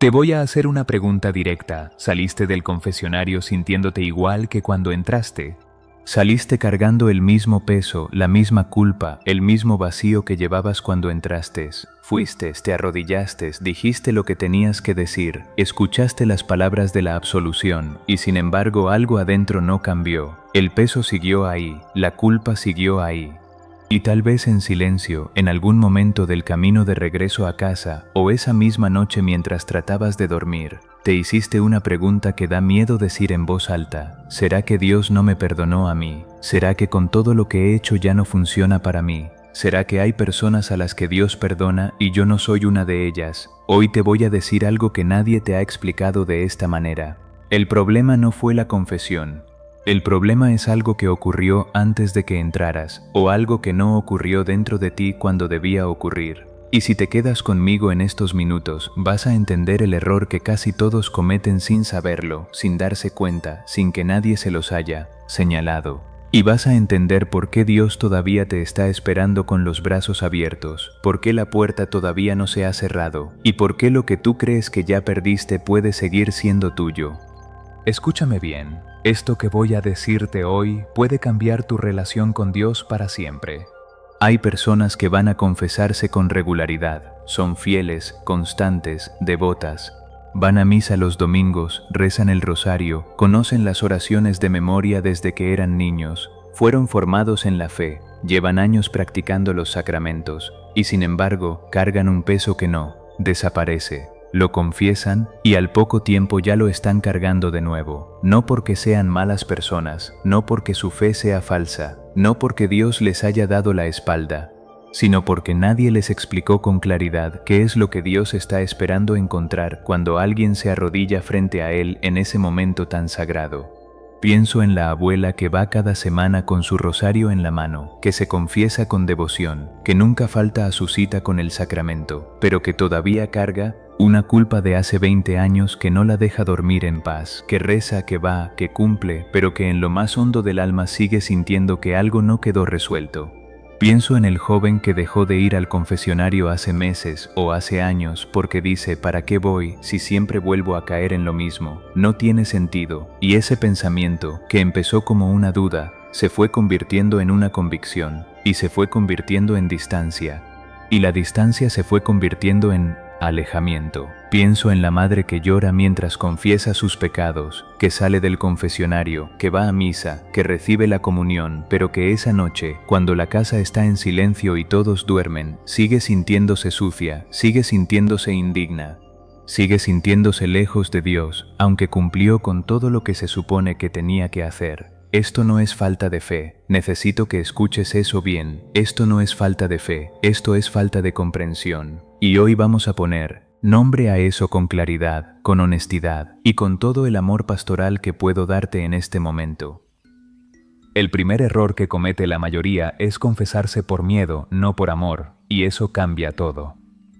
Te voy a hacer una pregunta directa. ¿Saliste del confesionario sintiéndote igual que cuando entraste? ¿Saliste cargando el mismo peso, la misma culpa, el mismo vacío que llevabas cuando entraste? Fuiste, te arrodillaste, dijiste lo que tenías que decir, escuchaste las palabras de la absolución, y sin embargo algo adentro no cambió. El peso siguió ahí, la culpa siguió ahí. Y tal vez en silencio, en algún momento del camino de regreso a casa, o esa misma noche mientras tratabas de dormir, te hiciste una pregunta que da miedo decir en voz alta. ¿Será que Dios no me perdonó a mí? ¿Será que con todo lo que he hecho ya no funciona para mí? ¿Será que hay personas a las que Dios perdona y yo no soy una de ellas? Hoy te voy a decir algo que nadie te ha explicado de esta manera. El problema no fue la confesión. El problema es algo que ocurrió antes de que entraras, o algo que no ocurrió dentro de ti cuando debía ocurrir. Y si te quedas conmigo en estos minutos, vas a entender el error que casi todos cometen sin saberlo, sin darse cuenta, sin que nadie se los haya señalado. Y vas a entender por qué Dios todavía te está esperando con los brazos abiertos, por qué la puerta todavía no se ha cerrado, y por qué lo que tú crees que ya perdiste puede seguir siendo tuyo. Escúchame bien, esto que voy a decirte hoy puede cambiar tu relación con Dios para siempre. Hay personas que van a confesarse con regularidad, son fieles, constantes, devotas. Van a misa los domingos, rezan el rosario, conocen las oraciones de memoria desde que eran niños, fueron formados en la fe, llevan años practicando los sacramentos, y sin embargo cargan un peso que no desaparece. Lo confiesan y al poco tiempo ya lo están cargando de nuevo, no porque sean malas personas, no porque su fe sea falsa, no porque Dios les haya dado la espalda, sino porque nadie les explicó con claridad qué es lo que Dios está esperando encontrar cuando alguien se arrodilla frente a Él en ese momento tan sagrado. Pienso en la abuela que va cada semana con su rosario en la mano, que se confiesa con devoción, que nunca falta a su cita con el sacramento, pero que todavía carga una culpa de hace 20 años que no la deja dormir en paz, que reza, que va, que cumple, pero que en lo más hondo del alma sigue sintiendo que algo no quedó resuelto. Pienso en el joven que dejó de ir al confesionario hace meses o hace años porque dice, ¿para qué voy si siempre vuelvo a caer en lo mismo? No tiene sentido. Y ese pensamiento, que empezó como una duda, se fue convirtiendo en una convicción, y se fue convirtiendo en distancia. Y la distancia se fue convirtiendo en alejamiento. Pienso en la madre que llora mientras confiesa sus pecados, que sale del confesionario, que va a misa, que recibe la comunión, pero que esa noche, cuando la casa está en silencio y todos duermen, sigue sintiéndose sucia, sigue sintiéndose indigna, sigue sintiéndose lejos de Dios, aunque cumplió con todo lo que se supone que tenía que hacer. Esto no es falta de fe, necesito que escuches eso bien, esto no es falta de fe, esto es falta de comprensión. Y hoy vamos a poner nombre a eso con claridad, con honestidad y con todo el amor pastoral que puedo darte en este momento. El primer error que comete la mayoría es confesarse por miedo, no por amor, y eso cambia todo.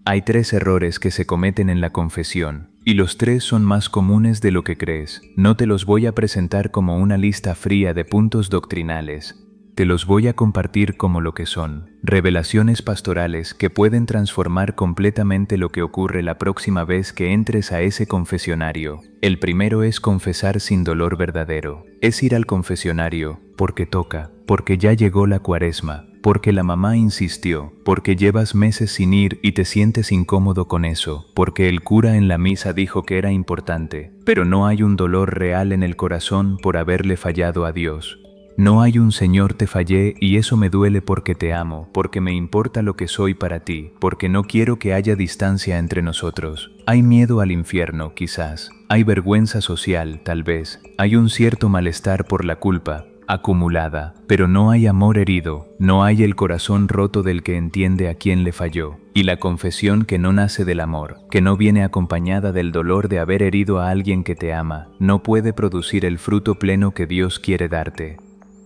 Hay 3 errores que se cometen en la confesión, y los 3 son más comunes de lo que crees. No te los voy a presentar como una lista fría de puntos doctrinales. Te los voy a compartir como lo que son, revelaciones pastorales que pueden transformar completamente lo que ocurre la próxima vez que entres a ese confesionario. El primero es confesar sin dolor verdadero. Es ir al confesionario porque toca, porque ya llegó la Cuaresma, porque la mamá insistió, porque llevas meses sin ir y te sientes incómodo con eso, porque el cura en la misa dijo que era importante, pero no hay un dolor real en el corazón por haberle fallado a Dios. No hay un Señor te fallé y eso me duele porque te amo, porque me importa lo que soy para ti, porque no quiero que haya distancia entre nosotros. Hay miedo al infierno, quizás. Hay vergüenza social, tal vez. Hay un cierto malestar por la culpa acumulada, pero no hay amor herido, no hay el corazón roto del que entiende a quién le falló, y la confesión que no nace del amor, que no viene acompañada del dolor de haber herido a alguien que te ama, no puede producir el fruto pleno que Dios quiere darte.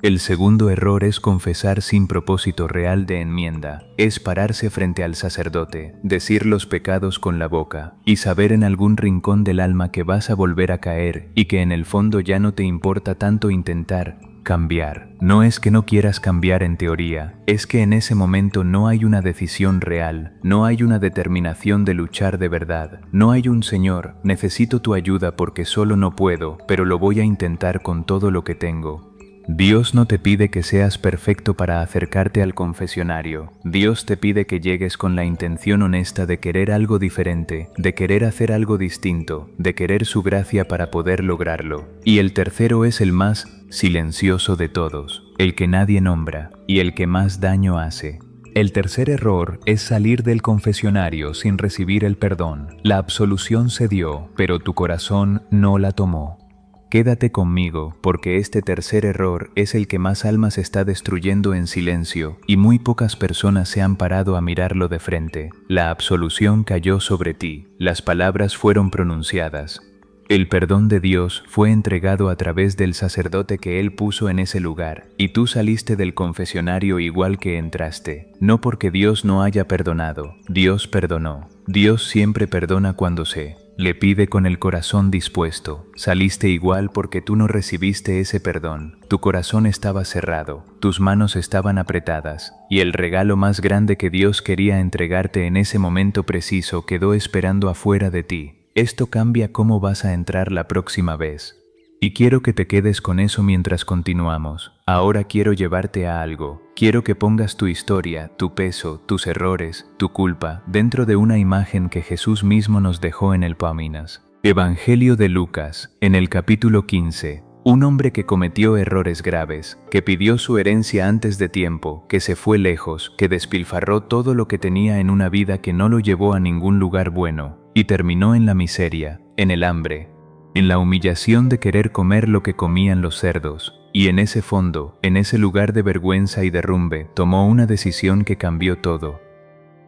El segundo error es confesar sin propósito real de enmienda, es pararse frente al sacerdote, decir los pecados con la boca, y saber en algún rincón del alma que vas a volver a caer y que en el fondo ya no te importa tanto intentar cambiar. No es que no quieras cambiar en teoría, es que en ese momento no hay una decisión real, no hay una determinación de luchar de verdad, no hay un Señor, necesito tu ayuda porque solo no puedo, pero lo voy a intentar con todo lo que tengo. Dios no te pide que seas perfecto para acercarte al confesionario. Dios te pide que llegues con la intención honesta de querer algo diferente, de querer hacer algo distinto, de querer su gracia para poder lograrlo. Y el tercero es el más silencioso de todos, el que nadie nombra y el que más daño hace. El tercer error es salir del confesionario sin recibir el perdón. La absolución se dio, pero tu corazón no la tomó. Quédate conmigo, porque este tercer error es el que más almas está destruyendo en silencio, y muy pocas personas se han parado a mirarlo de frente. La absolución cayó sobre ti, las palabras fueron pronunciadas. El perdón de Dios fue entregado a través del sacerdote que Él puso en ese lugar, y tú saliste del confesionario igual que entraste, no porque Dios no haya perdonado, Dios perdonó. Dios siempre perdona cuando le pide con el corazón dispuesto. Saliste igual porque tú no recibiste ese perdón. Tu corazón estaba cerrado, tus manos estaban apretadas, y el regalo más grande que Dios quería entregarte en ese momento preciso quedó esperando afuera de ti. Esto cambia cómo vas a entrar la próxima vez. Y quiero que te quedes con eso mientras continuamos. Ahora quiero llevarte a algo. Quiero que pongas tu historia, tu peso, tus errores, tu culpa, dentro de una imagen que Jesús mismo nos dejó en el Pauminas. Evangelio de Lucas, en el capítulo 15. Un hombre que cometió errores graves, que pidió su herencia antes de tiempo, que se fue lejos, que despilfarró todo lo que tenía en una vida que no lo llevó a ningún lugar bueno, y terminó en la miseria, en el hambre, en la humillación de querer comer lo que comían los cerdos, y en ese fondo, en ese lugar de vergüenza y derrumbe, tomó una decisión que cambió todo.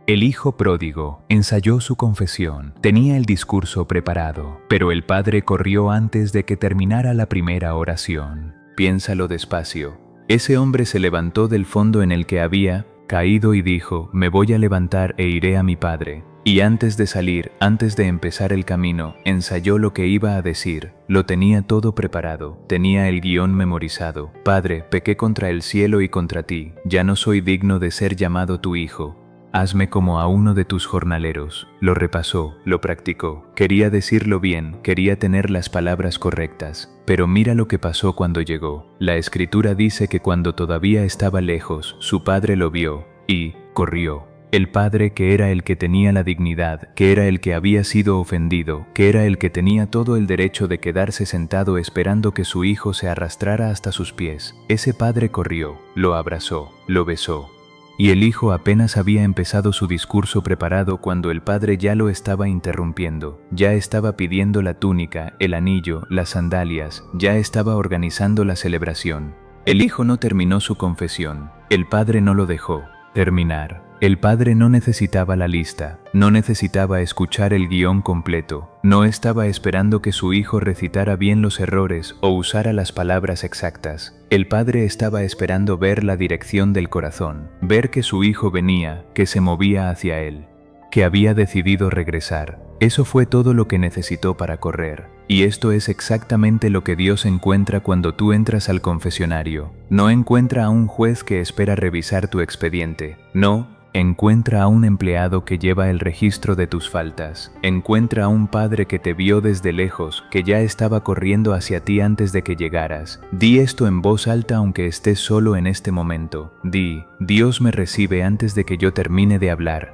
El hijo pródigo ensayó su confesión, tenía el discurso preparado, pero el padre corrió antes de que terminara la primera oración. Piénsalo despacio. Ese hombre se levantó del fondo en el que había caído y dijo: me voy a levantar e iré a mi padre. Y antes de salir, antes de empezar el camino, ensayó lo que iba a decir. Lo tenía todo preparado, tenía el guión memorizado. Padre, pequé contra el cielo y contra ti, ya no soy digno de ser llamado tu hijo. Hazme como a uno de tus jornaleros. Lo repasó, lo practicó. Quería decirlo bien, quería tener las palabras correctas. Pero mira lo que pasó cuando llegó. La Escritura dice que cuando todavía estaba lejos, su padre lo vio y corrió. El padre, que era el que tenía la dignidad, que era el que había sido ofendido, que era el que tenía todo el derecho de quedarse sentado esperando que su hijo se arrastrara hasta sus pies. Ese padre corrió, lo abrazó, lo besó. Y el hijo apenas había empezado su discurso preparado cuando el padre ya lo estaba interrumpiendo, ya estaba pidiendo la túnica, el anillo, las sandalias, ya estaba organizando la celebración. El hijo no terminó su confesión, el padre no lo dejó terminar. El padre no necesitaba la lista, no necesitaba escuchar el guión completo, no estaba esperando que su hijo recitara bien los errores o usara las palabras exactas. El padre estaba esperando ver la dirección del corazón, ver que su hijo venía, que se movía hacia él, que había decidido regresar. Eso fue todo lo que necesitó para correr. Y esto es exactamente lo que Dios encuentra cuando tú entras al confesionario. No encuentra a un juez que espera revisar tu expediente. No. Encuentra a un empleado que lleva el registro de tus faltas. Encuentra a un padre que te vio desde lejos, que ya estaba corriendo hacia ti antes de que llegaras. Di esto en voz alta aunque estés solo en este momento. Di: Dios me recibe antes de que yo termine de hablar.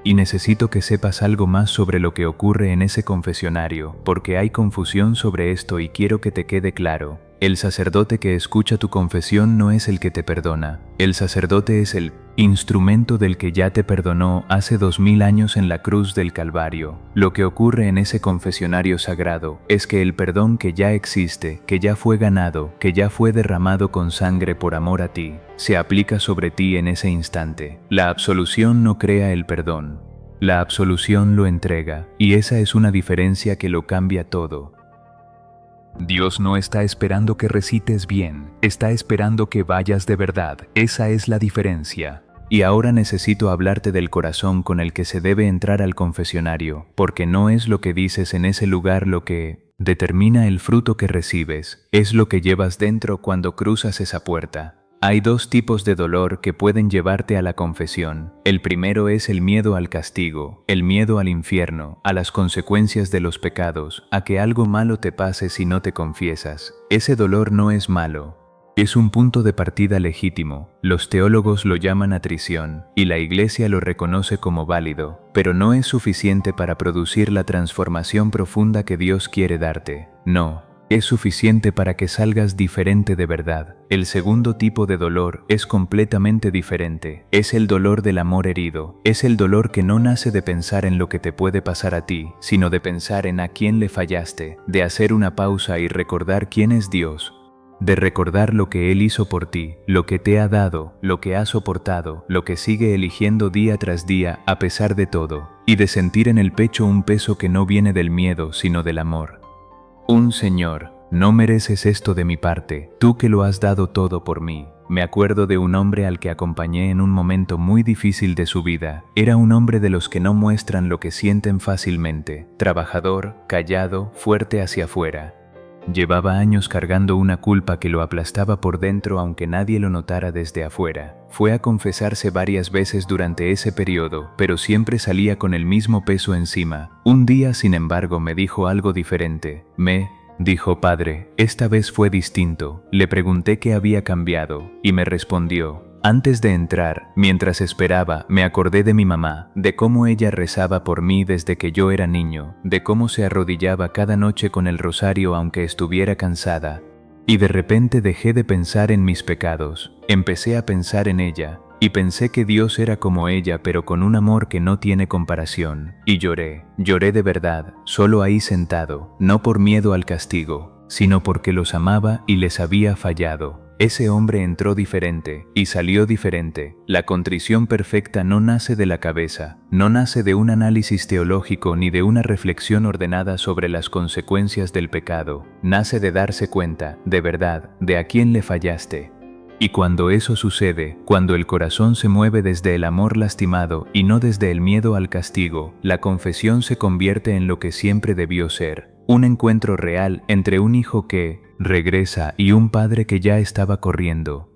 Y necesito que sepas algo más sobre lo que ocurre en ese confesionario, porque hay confusión sobre esto y quiero que te quede claro. El sacerdote que escucha tu confesión no es el que te perdona. El sacerdote es el instrumento del que ya te perdonó hace 2000 años en la cruz del Calvario. Lo que ocurre en ese confesionario sagrado es que el perdón que ya existe, que ya fue ganado, que ya fue derramado con sangre por amor a ti, se aplica sobre ti en ese instante. La absolución no crea el perdón. La absolución lo entrega, y esa es una diferencia que lo cambia todo. Dios no está esperando que recites bien, está esperando que vayas de verdad. Esa es la diferencia. Y ahora necesito hablarte del corazón con el que se debe entrar al confesionario, porque no es lo que dices en ese lugar lo que Determina el fruto que recibes, es lo que llevas dentro cuando cruzas esa puerta. Hay dos tipos de dolor que pueden llevarte a la confesión. El primero es el miedo al castigo, el miedo al infierno, a las consecuencias de los pecados, a que algo malo te pase si no te confiesas. Ese dolor no es malo. Es un punto de partida legítimo. Los teólogos lo llaman atrición, y la Iglesia lo reconoce como válido, pero no es suficiente para producir la transformación profunda que Dios quiere darte. No. Es suficiente para que salgas diferente de verdad. El segundo tipo de dolor es completamente diferente. Es el dolor del amor herido. Es el dolor que no nace de pensar en lo que te puede pasar a ti, sino de pensar en a quién le fallaste, de hacer una pausa y recordar quién es Dios, de recordar lo que Él hizo por ti, lo que te ha dado, lo que ha soportado, lo que sigue eligiendo día tras día a pesar de todo, y de sentir en el pecho un peso que no viene del miedo, sino del amor. Señor, no mereces esto de mi parte, tú que lo has dado todo por mí. Me acuerdo de un hombre al que acompañé en un momento muy difícil de su vida. Era un hombre de los que no muestran lo que sienten fácilmente, trabajador, callado, fuerte hacia afuera. Llevaba años cargando una culpa que lo aplastaba por dentro aunque nadie lo notara desde afuera. Fue a confesarse varias veces durante ese periodo, pero siempre salía con el mismo peso encima. Un día, sin embargo, me dijo algo diferente. Dijo, Padre, esta vez fue distinto. Le pregunté qué había cambiado, y me respondió, antes de entrar, mientras esperaba, me acordé de mi mamá, de cómo ella rezaba por mí desde que yo era niño, de cómo se arrodillaba cada noche con el rosario aunque estuviera cansada. Y de repente dejé de pensar en mis pecados, empecé a pensar en ella, y pensé que Dios era como ella pero con un amor que no tiene comparación. Y lloré de verdad, solo ahí sentado, no por miedo al castigo, sino porque los amaba y les había fallado. Ese hombre entró diferente y salió diferente. La contrición perfecta no nace de la cabeza, no nace de un análisis teológico ni de una reflexión ordenada sobre las consecuencias del pecado. Nace de darse cuenta, de verdad, de a quién le fallaste. Y cuando eso sucede, cuando el corazón se mueve desde el amor lastimado y no desde el miedo al castigo, la confesión se convierte en lo que siempre debió ser. Un encuentro real entre un hijo que regresa y un padre que ya estaba corriendo.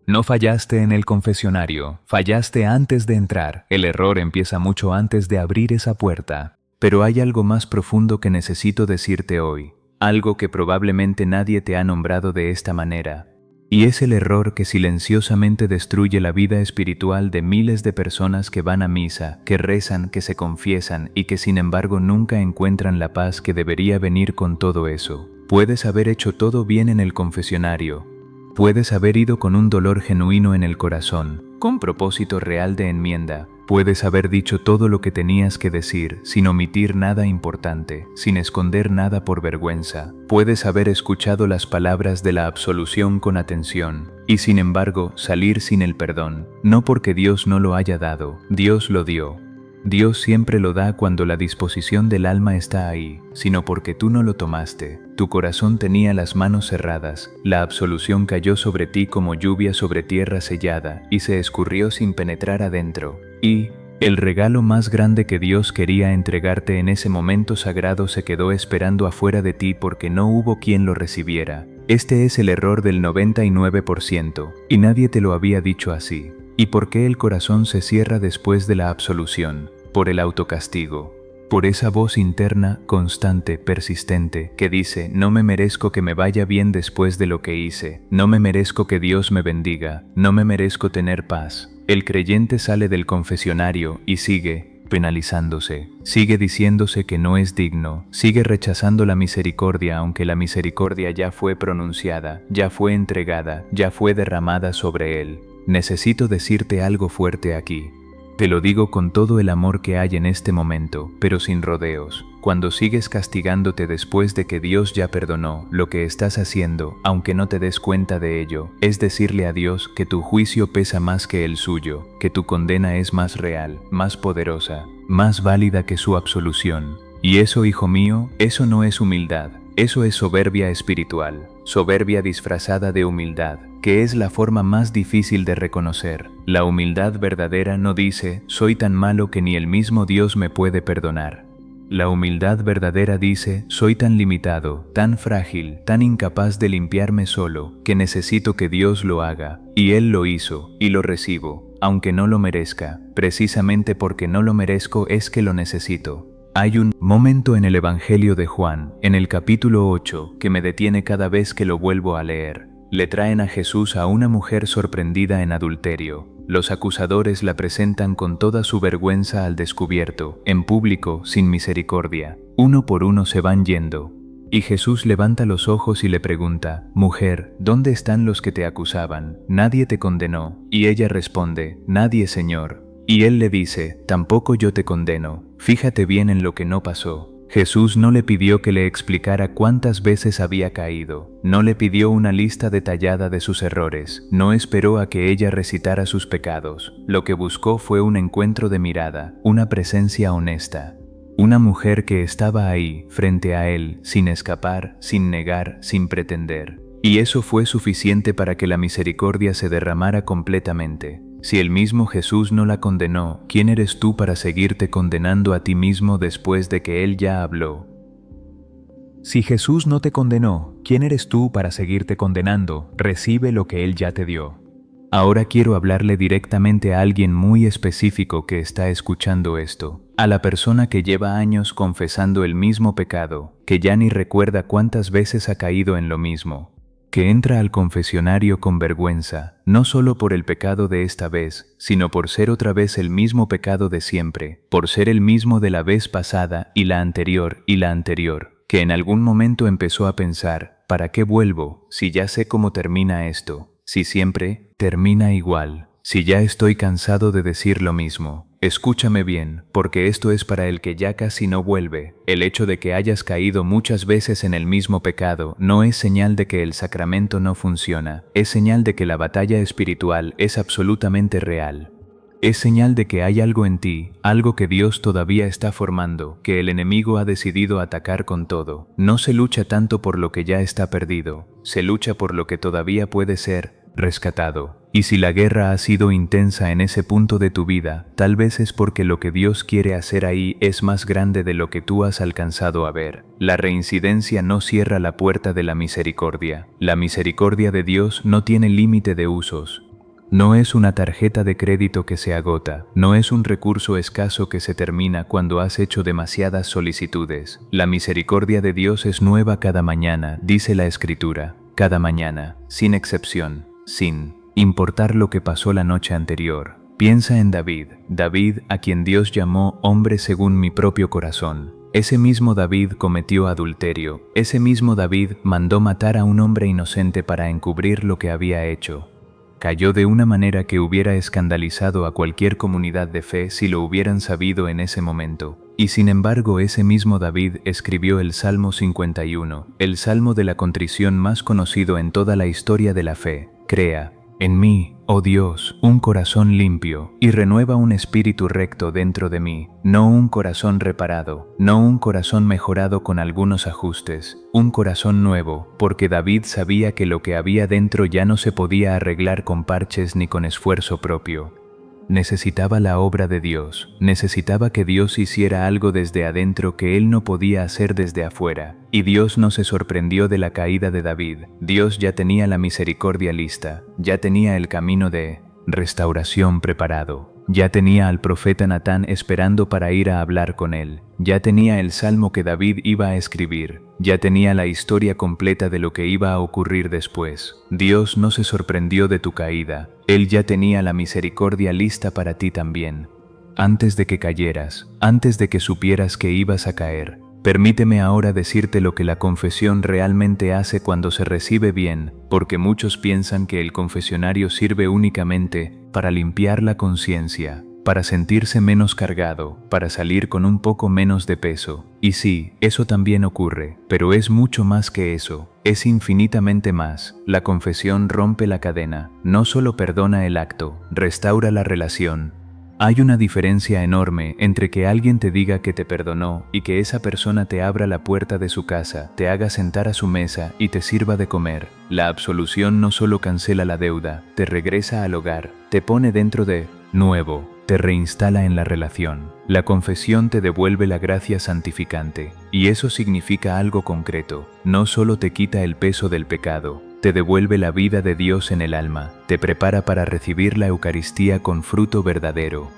No fallaste en el confesionario, fallaste antes de entrar. El error empieza mucho antes de abrir esa puerta. Pero hay algo más profundo que necesito decirte hoy, algo que probablemente nadie te ha nombrado de esta manera. Y es el error que silenciosamente destruye la vida espiritual de miles de personas que van a misa, que rezan, que se confiesan y que sin embargo nunca encuentran la paz que debería venir con todo eso. Puedes haber hecho todo bien en el confesionario. Puedes haber ido con un dolor genuino en el corazón, con propósito real de enmienda. Puedes haber dicho todo lo que tenías que decir, sin omitir nada importante, sin esconder nada por vergüenza. Puedes haber escuchado las palabras de la absolución con atención, y sin embargo salir sin el perdón, no porque Dios no lo haya dado, Dios lo dio. Dios siempre lo da cuando la disposición del alma está ahí, sino porque tú no lo tomaste. Tu corazón tenía las manos cerradas, la absolución cayó sobre ti como lluvia sobre tierra sellada y se escurrió sin penetrar adentro. Y el regalo más grande que Dios quería entregarte en ese momento sagrado se quedó esperando afuera de ti porque no hubo quien lo recibiera. Este es el error del 99%, y nadie te lo había dicho así. ¿Y por qué el corazón se cierra después de la absolución? Por el autocastigo. Por esa voz interna, constante, persistente, que dice, no me merezco que me vaya bien después de lo que hice, no me merezco que Dios me bendiga, no me merezco tener paz. El creyente sale del confesionario y sigue penalizándose, sigue diciéndose que no es digno, sigue rechazando la misericordia aunque la misericordia ya fue pronunciada, ya fue entregada, ya fue derramada sobre él. Necesito decirte algo fuerte aquí. Te lo digo con todo el amor que hay en este momento, pero sin rodeos. Cuando sigues castigándote después de que Dios ya perdonó, lo que estás haciendo, aunque no te des cuenta de ello, es decirle a Dios que tu juicio pesa más que el suyo, que tu condena es más real, más poderosa, más válida que su absolución. Y eso, hijo mío, eso no es humildad, eso es soberbia espiritual, soberbia disfrazada de humildad, que es la forma más difícil de reconocer. La humildad verdadera no dice, soy tan malo que ni el mismo Dios me puede perdonar. La humildad verdadera dice, soy tan limitado, tan frágil, tan incapaz de limpiarme solo, que necesito que Dios lo haga, y Él lo hizo, y lo recibo, aunque no lo merezca. Precisamente porque no lo merezco es que lo necesito. Hay un momento en el Evangelio de Juan, en el capítulo 8, que me detiene cada vez que lo vuelvo a leer. Le traen a Jesús a una mujer sorprendida en adulterio. Los acusadores la presentan con toda su vergüenza al descubierto, en público, sin misericordia. Uno por uno se van yendo. Y Jesús levanta los ojos y le pregunta, «Mujer, ¿dónde están los que te acusaban? ¿Nadie te condenó?» Y ella responde, «Nadie, Señor». Y él le dice, «Tampoco yo te condeno. Fíjate bien en lo que no pasó». Jesús no le pidió que le explicara cuántas veces había caído, no le pidió una lista detallada de sus errores, no esperó a que ella recitara sus pecados. Lo que buscó fue un encuentro de mirada, una presencia honesta. Una mujer que estaba ahí, frente a él, sin escapar, sin negar, sin pretender. Y eso fue suficiente para que la misericordia se derramara completamente. Si el mismo Jesús no la condenó, ¿quién eres tú para seguirte condenando a ti mismo después de que Él ya habló? Si Jesús no te condenó, ¿quién eres tú para seguirte condenando? Recibe lo que Él ya te dio. Ahora quiero hablarle directamente a alguien muy específico que está escuchando esto. A la persona que lleva años confesando el mismo pecado, que ya ni recuerda cuántas veces ha caído en lo mismo. Que entra al confesionario con vergüenza, no solo por el pecado de esta vez, sino por ser otra vez el mismo pecado de siempre, por ser el mismo de la vez pasada y la anterior, que en algún momento empezó a pensar, ¿para qué vuelvo, si ya sé cómo termina esto? Si siempre termina igual, si ya estoy cansado de decir lo mismo. Escúchame bien, porque esto es para el que ya casi no vuelve. El hecho de que hayas caído muchas veces en el mismo pecado no es señal de que el sacramento no funciona, es señal de que la batalla espiritual es absolutamente real. Es señal de que hay algo en ti, algo que Dios todavía está formando, que el enemigo ha decidido atacar con todo. No se lucha tanto por lo que ya está perdido, se lucha por lo que todavía puede ser rescatado. Y si la guerra ha sido intensa en ese punto de tu vida, tal vez es porque lo que Dios quiere hacer ahí es más grande de lo que tú has alcanzado a ver. La reincidencia no cierra la puerta de la misericordia. La misericordia de Dios no tiene límite de usos. No es una tarjeta de crédito que se agota, no es un recurso escaso que se termina cuando has hecho demasiadas solicitudes. La misericordia de Dios es nueva cada mañana, dice la Escritura, cada mañana, sin excepción, sin importar lo que pasó la noche anterior. Piensa en David, a quien Dios llamó hombre según mi propio corazón. Ese mismo David cometió adulterio, ese mismo David mandó matar a un hombre inocente para encubrir lo que había hecho. Cayó de una manera que hubiera escandalizado a cualquier comunidad de fe si lo hubieran sabido en ese momento. Y sin embargo, ese mismo David escribió el Salmo 51, el salmo de la contrición más conocido en toda la historia de la fe. Crea en mí, oh Dios, un corazón limpio, y renueva un espíritu recto dentro de mí, no un corazón reparado, no un corazón mejorado con algunos ajustes, un corazón nuevo, porque David sabía que lo que había dentro ya no se podía arreglar con parches ni con esfuerzo propio. Necesitaba la obra de Dios, necesitaba que Dios hiciera algo desde adentro que él no podía hacer desde afuera. Y Dios no se sorprendió de la caída de David. Dios ya tenía la misericordia lista, ya tenía el camino de restauración preparado. Ya tenía al profeta Natán esperando para ir a hablar con él. Ya tenía el salmo que David iba a escribir. Ya tenía la historia completa de lo que iba a ocurrir después. Dios no se sorprendió de tu caída. Él ya tenía la misericordia lista para ti también. Antes de que cayeras, antes de que supieras que ibas a caer, permíteme ahora decirte lo que la confesión realmente hace cuando se recibe bien, porque muchos piensan que el confesionario sirve únicamente para limpiar la conciencia, para sentirse menos cargado, para salir con un poco menos de peso. Y sí, eso también ocurre, pero es mucho más que eso, es infinitamente más. La confesión rompe la cadena, no solo perdona el acto, restaura la relación. Hay una diferencia enorme entre que alguien te diga que te perdonó y que esa persona te abra la puerta de su casa, te haga sentar a su mesa y te sirva de comer. La absolución no solo cancela la deuda, te regresa al hogar, te pone dentro de nuevo. te reinstala en la relación. La confesión te devuelve la gracia santificante, y eso significa algo concreto. No solo te quita el peso del pecado, te devuelve la vida de Dios en el alma, te prepara para recibir la Eucaristía con fruto verdadero,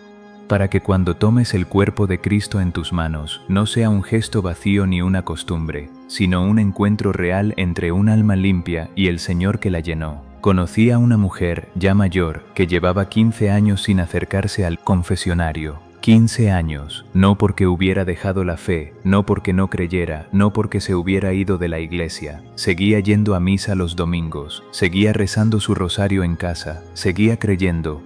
para que cuando tomes el cuerpo de Cristo en tus manos, no sea un gesto vacío ni una costumbre, sino un encuentro real entre un alma limpia y el Señor que la llenó. Conocí a una mujer, ya mayor, que llevaba 15 años sin acercarse al confesionario. 15 años, no porque hubiera dejado la fe, no porque no creyera, no porque se hubiera ido de la iglesia. Seguía yendo a misa los domingos, seguía rezando su rosario en casa, seguía creyendo.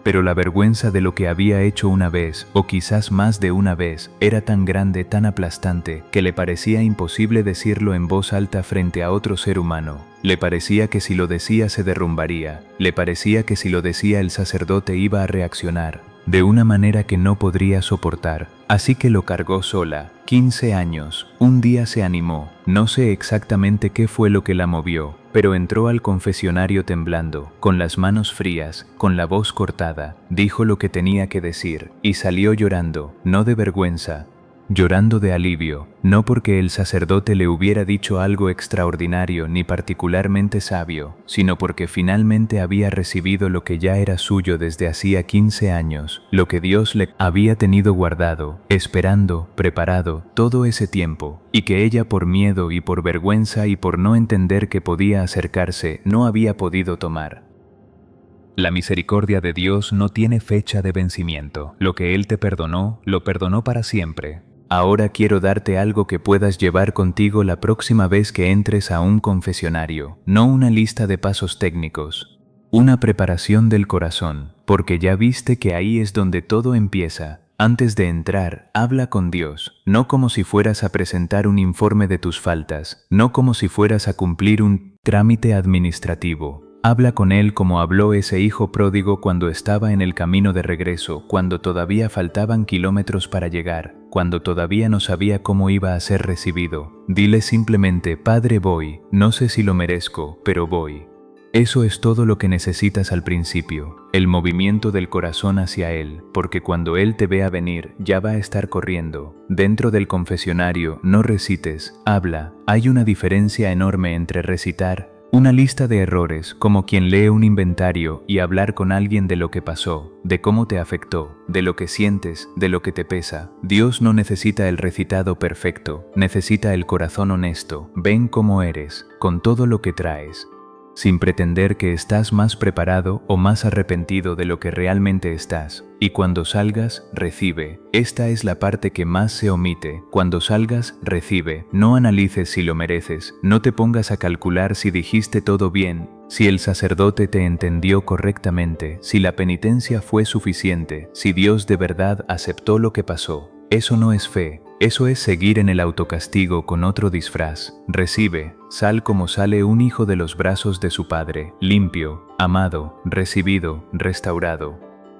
Pero la vergüenza de lo que había hecho una vez, o quizás más de una vez, era tan grande, tan aplastante, que le parecía imposible decirlo en voz alta frente a otro ser humano. Le parecía que si lo decía se derrumbaría, le parecía que si lo decía el sacerdote iba a reaccionar de una manera que no podría soportar. Así que lo cargó sola. 15 años. Un día se animó. No sé exactamente qué fue lo que la movió, pero entró al confesionario temblando, con las manos frías, con la voz cortada. Dijo lo que tenía que decir, y salió llorando, no de vergüenza, llorando de alivio, no porque el sacerdote le hubiera dicho algo extraordinario ni particularmente sabio, sino porque finalmente había recibido lo que ya era suyo desde hacía 15 años, lo que Dios le había tenido guardado, esperando, preparado, todo ese tiempo, y que ella por miedo y por vergüenza y por no entender que podía acercarse, no había podido tomar. La misericordia de Dios no tiene fecha de vencimiento. Lo que Él te perdonó, lo perdonó para siempre. Ahora quiero darte algo que puedas llevar contigo la próxima vez que entres a un confesionario, no una lista de pasos técnicos, una preparación del corazón, porque ya viste que ahí es donde todo empieza. Antes de entrar, habla con Dios, no como si fueras a presentar un informe de tus faltas, no como si fueras a cumplir un trámite administrativo. Habla con Él como habló ese hijo pródigo cuando estaba en el camino de regreso, cuando todavía faltaban kilómetros para llegar, cuando todavía no sabía cómo iba a ser recibido. Dile simplemente: Padre, voy, no sé si lo merezco, pero voy. Eso es todo lo que necesitas al principio, el movimiento del corazón hacia Él, porque cuando Él te vea venir, ya va a estar corriendo. Dentro del confesionario, no recites, habla. Hay una diferencia enorme entre recitar una lista de errores, como quien lee un inventario, y hablar con alguien de lo que pasó, de cómo te afectó, de lo que sientes, de lo que te pesa. Dios no necesita el recitado perfecto, necesita el corazón honesto. Ven como eres, con todo lo que traes, sin pretender que estás más preparado o más arrepentido de lo que realmente estás. Y cuando salgas, recibe. Esta es la parte que más se omite. Cuando salgas, recibe. No analices si lo mereces. No te pongas a calcular si dijiste todo bien, si el sacerdote te entendió correctamente, si la penitencia fue suficiente, si Dios de verdad aceptó lo que pasó. Eso no es fe. Eso es seguir en el autocastigo con otro disfraz. Recibe, sal como sale un hijo de los brazos de su padre, limpio, amado, recibido, restaurado.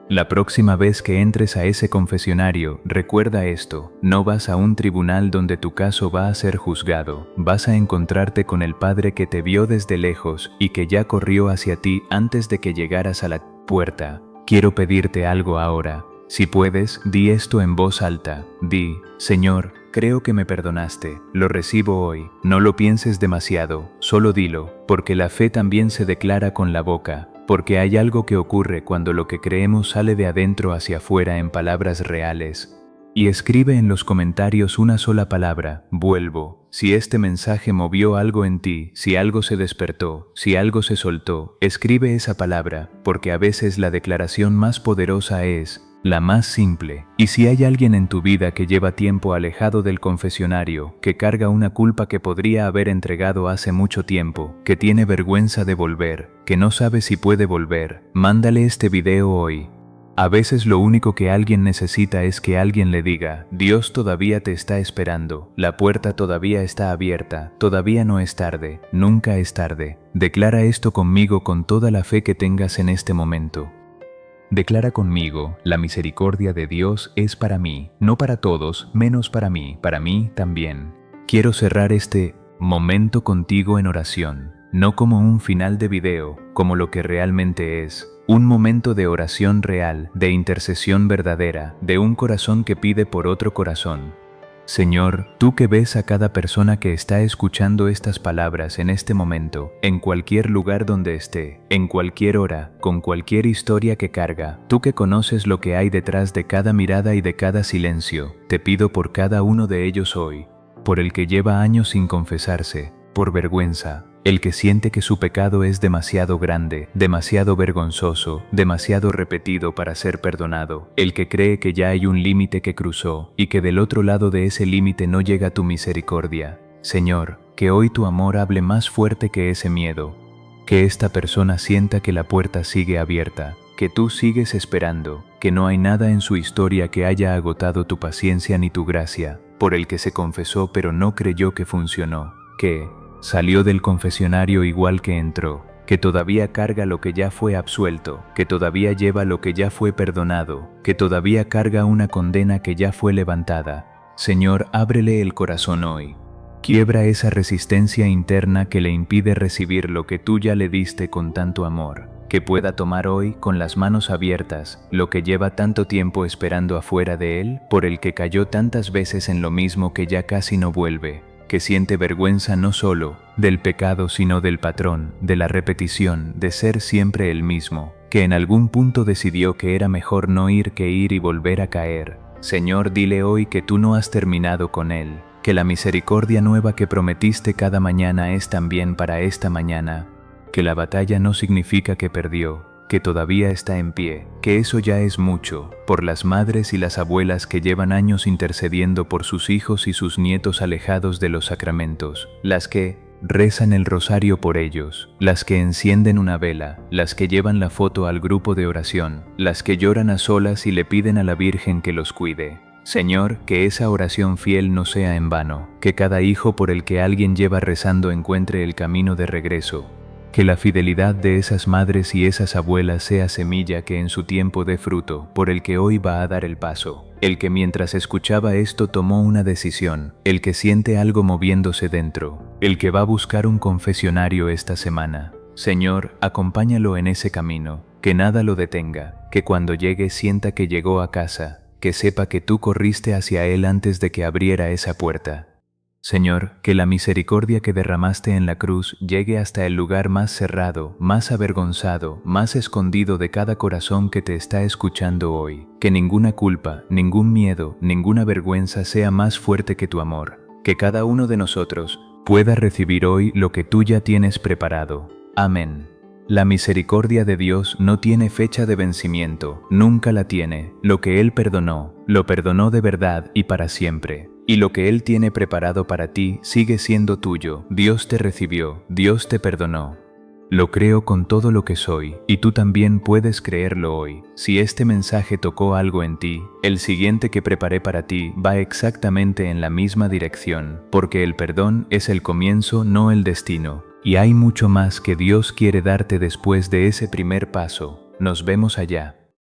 La próxima vez que entres a ese confesionario, recuerda esto: no vas a un tribunal donde tu caso va a ser juzgado, vas a encontrarte con el Padre que te vio desde lejos y que ya corrió hacia ti antes de que llegaras a la puerta. Quiero pedirte algo ahora. Si puedes, di esto en voz alta. Di: Señor, creo que me perdonaste, lo recibo hoy. No lo pienses demasiado, solo dilo, porque la fe también se declara con la boca, porque hay algo que ocurre cuando lo que creemos sale de adentro hacia afuera en palabras reales. Y escribe en los comentarios una sola palabra: vuelvo. Si este mensaje movió algo en ti, si algo se despertó, si algo se soltó, escribe esa palabra, porque a veces la declaración más poderosa es la más simple. Y si hay alguien en tu vida que lleva tiempo alejado del confesionario, que carga una culpa que podría haber entregado hace mucho tiempo, que tiene vergüenza de volver, que no sabe si puede volver, mándale este video hoy. A veces lo único que alguien necesita es que alguien le diga: Dios todavía te está esperando, la puerta todavía está abierta, todavía no es tarde, nunca es tarde. Declara esto conmigo con toda la fe que tengas en este momento. Declara conmigo: la misericordia de Dios es para mí, no para todos, menos para mí también. Quiero cerrar este momento contigo en oración. no como un final de video, como lo que realmente es, un momento de oración real, de intercesión verdadera, de un corazón que pide por otro corazón. Señor, tú que ves a cada persona que está escuchando estas palabras en este momento, en cualquier lugar donde esté, en cualquier hora, con cualquier historia que carga, tú que conoces lo que hay detrás de cada mirada y de cada silencio, te pido por cada uno de ellos hoy, por el que lleva años sin confesarse, por vergüenza, el que siente que su pecado es demasiado grande, demasiado vergonzoso, demasiado repetido para ser perdonado, el que cree que ya hay un límite que cruzó y que del otro lado de ese límite no llega tu misericordia. Señor, que hoy tu amor hable más fuerte que ese miedo, que esta persona sienta que la puerta sigue abierta, que tú sigues esperando, que no hay nada en su historia que haya agotado tu paciencia ni tu gracia, por el que se confesó pero no creyó que funcionó, que salió del confesionario igual que entró, que todavía carga lo que ya fue absuelto, que todavía lleva lo que ya fue perdonado, que todavía carga una condena que ya fue levantada. Señor, ábrele el corazón hoy. Quiebra esa resistencia interna que le impide recibir lo que tú ya le diste con tanto amor, que pueda tomar hoy, con las manos abiertas, lo que lleva tanto tiempo esperando afuera de él, por el que cayó tantas veces en lo mismo que ya casi no vuelve, que siente vergüenza no solo del pecado sino del patrón, de la repetición, de ser siempre el mismo, que en algún punto decidió que era mejor no ir que ir y volver a caer. Señor, dile hoy que tú no has terminado con él, que la misericordia nueva que prometiste cada mañana es también para esta mañana, que la batalla no significa que perdió, que todavía está en pie, que eso ya es mucho, por las madres y las abuelas que llevan años intercediendo por sus hijos y sus nietos alejados de los sacramentos, las que rezan el rosario por ellos, las que encienden una vela, las que llevan la foto al grupo de oración, las que lloran a solas y le piden a la Virgen que los cuide. Señor, que esa oración fiel no sea en vano, que cada hijo por el que alguien lleva rezando encuentre el camino de regreso, que la fidelidad de esas madres y esas abuelas sea semilla que en su tiempo dé fruto, por el que hoy va a dar el paso, el que mientras escuchaba esto tomó una decisión, el que siente algo moviéndose dentro, el que va a buscar un confesionario esta semana. Señor, acompáñalo en ese camino, que nada lo detenga, que cuando llegue sienta que llegó a casa, que sepa que tú corriste hacia él antes de que abriera esa puerta. Señor, que la misericordia que derramaste en la cruz llegue hasta el lugar más cerrado, más avergonzado, más escondido de cada corazón que te está escuchando hoy. Que ninguna culpa, ningún miedo, ninguna vergüenza sea más fuerte que tu amor. Que cada uno de nosotros pueda recibir hoy lo que tú ya tienes preparado. Amén. La misericordia de Dios no tiene fecha de vencimiento, nunca la tiene. Lo que Él perdonó, lo perdonó de verdad y para siempre. Y lo que Él tiene preparado para ti sigue siendo tuyo. Dios te recibió, Dios te perdonó. Lo creo con todo lo que soy, y tú también puedes creerlo hoy. Si este mensaje tocó algo en ti, el siguiente que preparé para ti va exactamente en la misma dirección, porque el perdón es el comienzo, no el destino. Y hay mucho más que Dios quiere darte después de ese primer paso. Nos vemos allá.